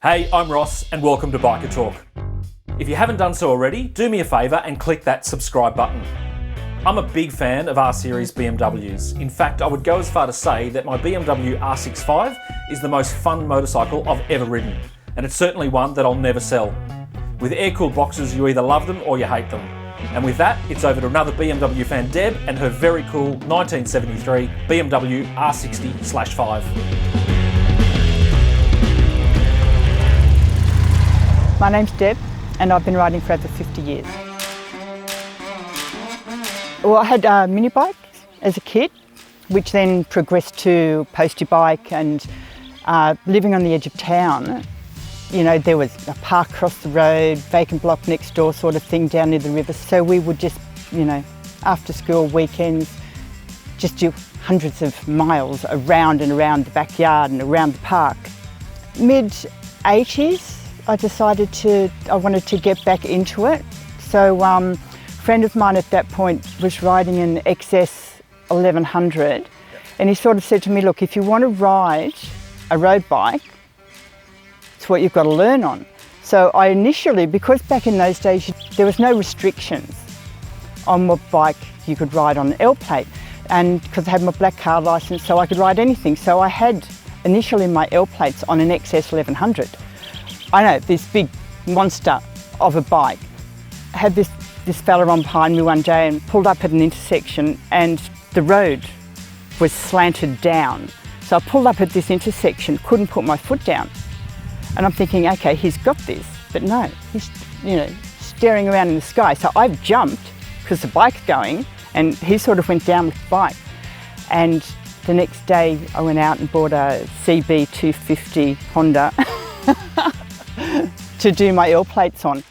Hey, I'm Ross and welcome to Biker Talk. If you haven't done so already, do me a favour and click that subscribe button. I'm a big fan of R-Series BMWs. In fact, I would go as far to say that my BMW R6 is the most fun motorcycle I've ever ridden, and it's certainly one that I'll never sell. With air-cooled boxes, you either love them or you hate them. And with that, it's over to another BMW fan, Deb, and her very cool 1973 BMW R60/5. My name's Deb and I've been riding for over 50 years. Well, I had a mini bike as a kid, which then progressed to postie bike, and living on the edge of town, you know, there was a park across the road, vacant block next door sort of thing down near the river. So we would just, you know, after school, weekends, just do hundreds of miles around and around the backyard and around the park. Mid-80s, I decided I wanted to get back into it. So a friend of mine at that point was riding an XF705, and he sort of said to me, look, if you want to ride a road bike, it's what you've got to learn on. So I initially, because back in those days, there was no restrictions on what bike you could ride on an L plate, and because I had my black car licence, so I could ride anything. So I had initially my L plates on an XF705. I know, this big monster of a bike. I had this fella on behind me one day and pulled up at an intersection, and the road was slanted down. So I pulled up at this intersection, couldn't put my foot down. And I'm thinking, okay, he's got this, but no, he's, you know, staring around in the sky. So I've jumped because the bike's going, and he sort of went down with the bike. And the next day I went out and bought a CB250 Honda to do my L plates on.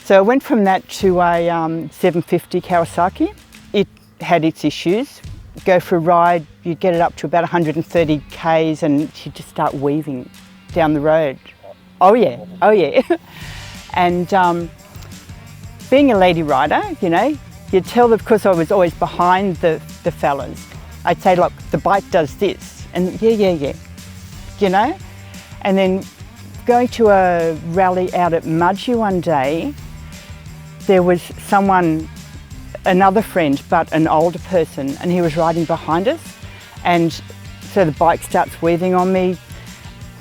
So I went from that to a 750 Kawasaki. It had its issues. Go for a ride, you get it up to about 130 Ks and you just start weaving down the road. Oh yeah, oh yeah. And being a lady rider, you know, you'd tell them, because I was always behind the fellas, I'd say, look, the bike does this, and yeah, you know. And then going to a rally out at Mudgee one day, there was someone, another friend, but an older person, and he was riding behind us. And so the bike starts weaving on me.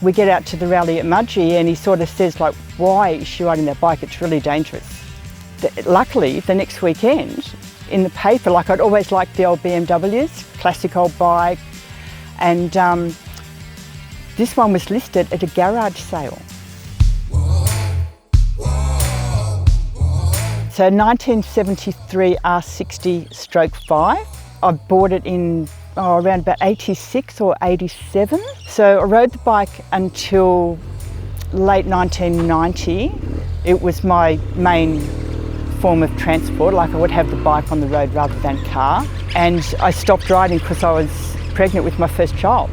We get out to the rally at Mudgee and he sort of says, like, why is she riding that bike? It's really dangerous. Luckily, the next weekend, in the paper, like, I'd always liked the old BMWs, classic old bike, and this one was listed at a garage sale. So 1973 R60/5. I bought it in around about 86 or 87. So I rode the bike until late 1990. It was my main form of transport. Like, I would have the bike on the road rather than car. And I stopped riding because I was pregnant with my first child.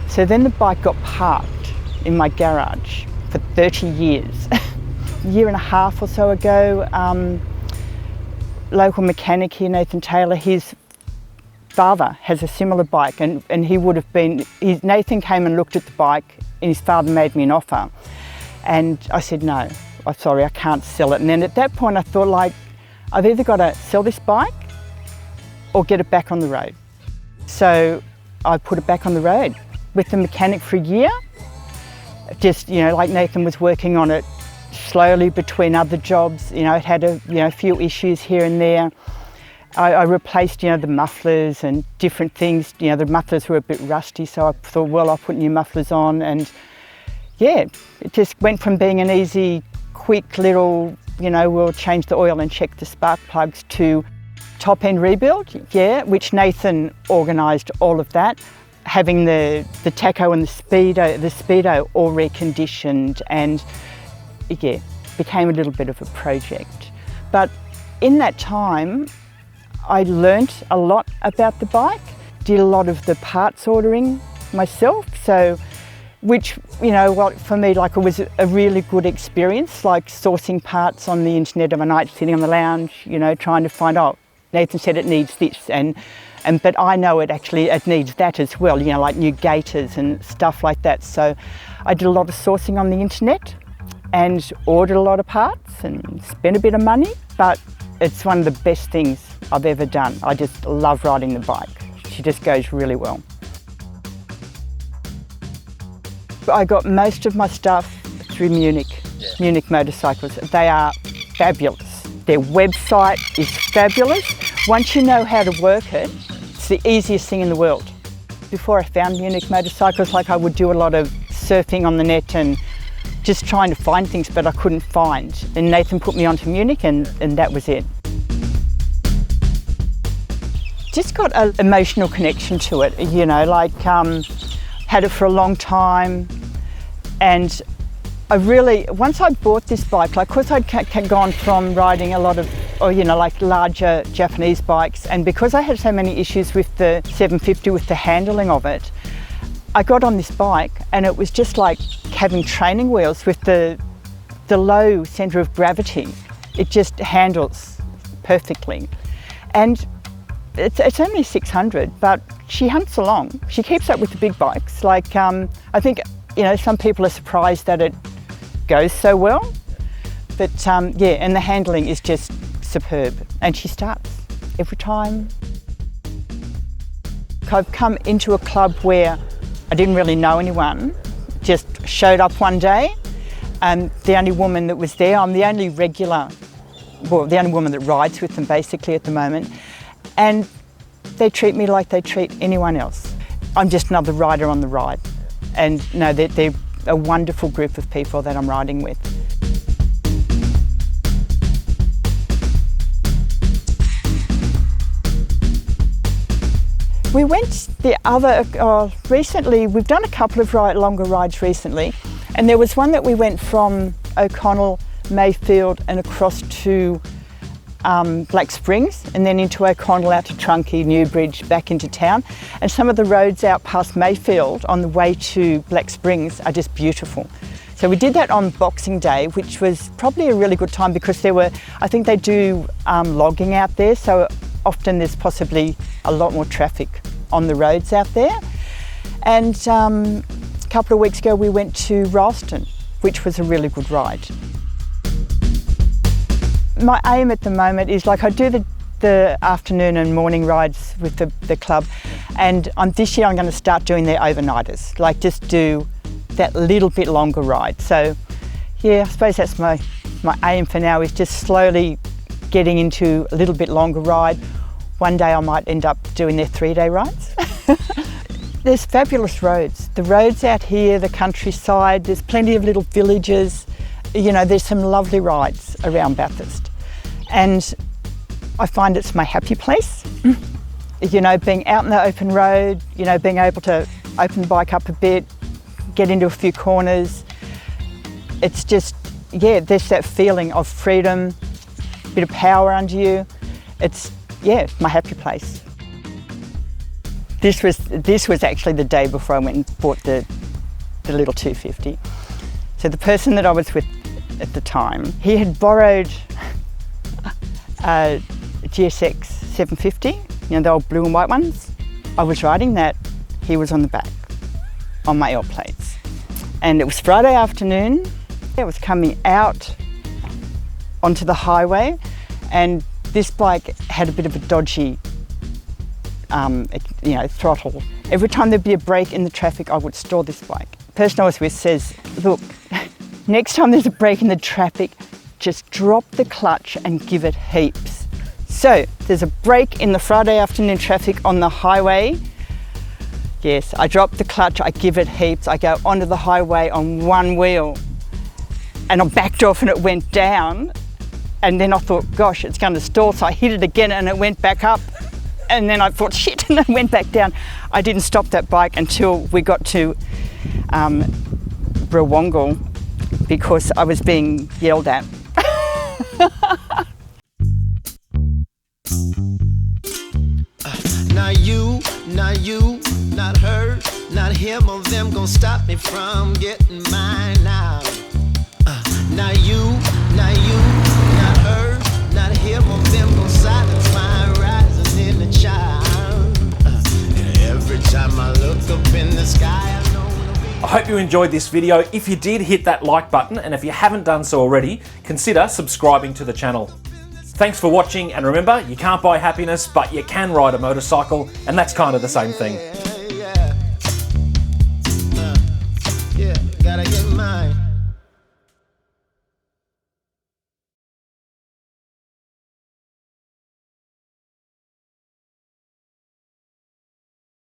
So then the bike got parked in my garage for 30 years. A year and a half or so ago, local mechanic here, Nathan Taylor, his father has a similar bike, and he would have been, Nathan came and looked at the bike and his father made me an offer. And I said, no, I'm sorry, I can't sell it. And then at that point I thought, like, I've either got to sell this bike or get it back on the road. So I put it back on the road with the mechanic for a year. Just, you know, like Nathan was working on it slowly between other jobs. You know, it had a few issues here and there. I replaced, you know, the mufflers and different things. You know, the mufflers were a bit rusty, so I thought, well, I'll put new mufflers on. And yeah, it just went from being an easy, quick little, you know, we'll change the oil and check the spark plugs, to top-end rebuild, yeah, which Nathan organised all of that. Having the tacho and the speedo all reconditioned, and yeah, became a little bit of a project. But in that time, I learnt a lot about the bike, did a lot of the parts ordering myself, so, which, you know, well, for me, like, it was a really good experience, like sourcing parts on the internet of a night, sitting on the lounge, you know, trying to find out, Nathan said it needs this, and But I know it needs that as well, you know, like new gaiters and stuff like that. So I did a lot of sourcing on the internet and ordered a lot of parts and spent a bit of money, but it's one of the best things I've ever done. I just love riding the bike. She just goes really well. I got most of my stuff through Munich Motorcycles. They are fabulous. Their website is fabulous. Once you know how to work it, it's the easiest thing in the world. Before I found Munich Motorcycles, like I would do a lot of surfing on the net and just trying to find things, but I couldn't find. And Nathan put me onto Munich and that was it. Just got an emotional connection to it, you know, like had it for a long time. And I really, once I bought this bike, like, of course I'd gone from riding a lot of, you know, like larger Japanese bikes, and because I had so many issues with the 750, with the handling of it, I got on this bike and it was just like having training wheels with the low centre of gravity. It just handles perfectly. And it's only 600, but she hunts along. She keeps up with the big bikes. Like, I think, you know, some people are surprised that it goes so well, but yeah, and the handling is just superb. And she starts every time. I've come into a club where I didn't really know anyone, just showed up one day, and the only woman that was there, I'm the only regular, well, the only woman that rides with them basically at the moment, and they treat me like they treat anyone else. I'm just another rider on the ride, and no, they're a wonderful group of people that I'm riding with. We went the other, recently, we've done a couple of longer rides recently, and there was one that we went from O'Connell, Mayfield and across to Black Springs, and then into O'Connell, out to Trunkie, Newbridge, back into town. And some of the roads out past Mayfield on the way to Black Springs are just beautiful. So we did that on Boxing Day, which was probably a really good time because there were, I think they do logging out there, so often there's possibly a lot more traffic on the roads out there. And a couple of weeks ago we went to Ralston, which was a really good ride. My aim at the moment is, like, I do the afternoon and morning rides with the club, and this year I'm going to start doing their overnighters, like just do that little bit longer ride. So yeah, I suppose that's my aim for now, is just slowly getting into a little bit longer ride. One day I might end up doing their 3-day rides. There's fabulous roads. The roads out here, the countryside, there's plenty of little villages. You know, there's some lovely rides around Bathurst. And I find it's my happy place. You know, being out in the open road, you know, being able to open the bike up a bit, get into a few corners. It's just, yeah, there's that feeling of freedom, a bit of power under you. It's, yeah, my happy place. This was actually the day before I went and bought the little 250. So the person that I was with at the time, he had borrowed a GSX 750, you know, the old blue and white ones. I was riding that, he was on the back, on my L plates. And it was Friday afternoon, I was coming out onto the highway, and this bike had a bit of a dodgy you know, throttle. Every time there'd be a break in the traffic, I would stall this bike. The person I was with says, look, next time there's a break in the traffic, just drop the clutch and give it heaps. So there's a break in the Friday afternoon traffic on the highway. Yes, I drop the clutch, I give it heaps, I go onto the highway on one wheel, and I backed off and it went down. And then I thought, gosh, it's going to stall, so I hit it again and it went back up. And then I thought, shit, and I went back down. I didn't stop that bike until we got to Brawongal, because I was being yelled at. Not you, not her, not him or them gonna stop me from getting mine now. Not you, not her, not him or them gonna silence my rising inner child. time I look up in the sky, I know it'll be. I hope you enjoyed this video. If you did, hit that like button, and if you haven't done so already, consider subscribing to the channel. Thanks for watching, and remember, you can't buy happiness, but you can ride a motorcycle, and that's kind of the same thing.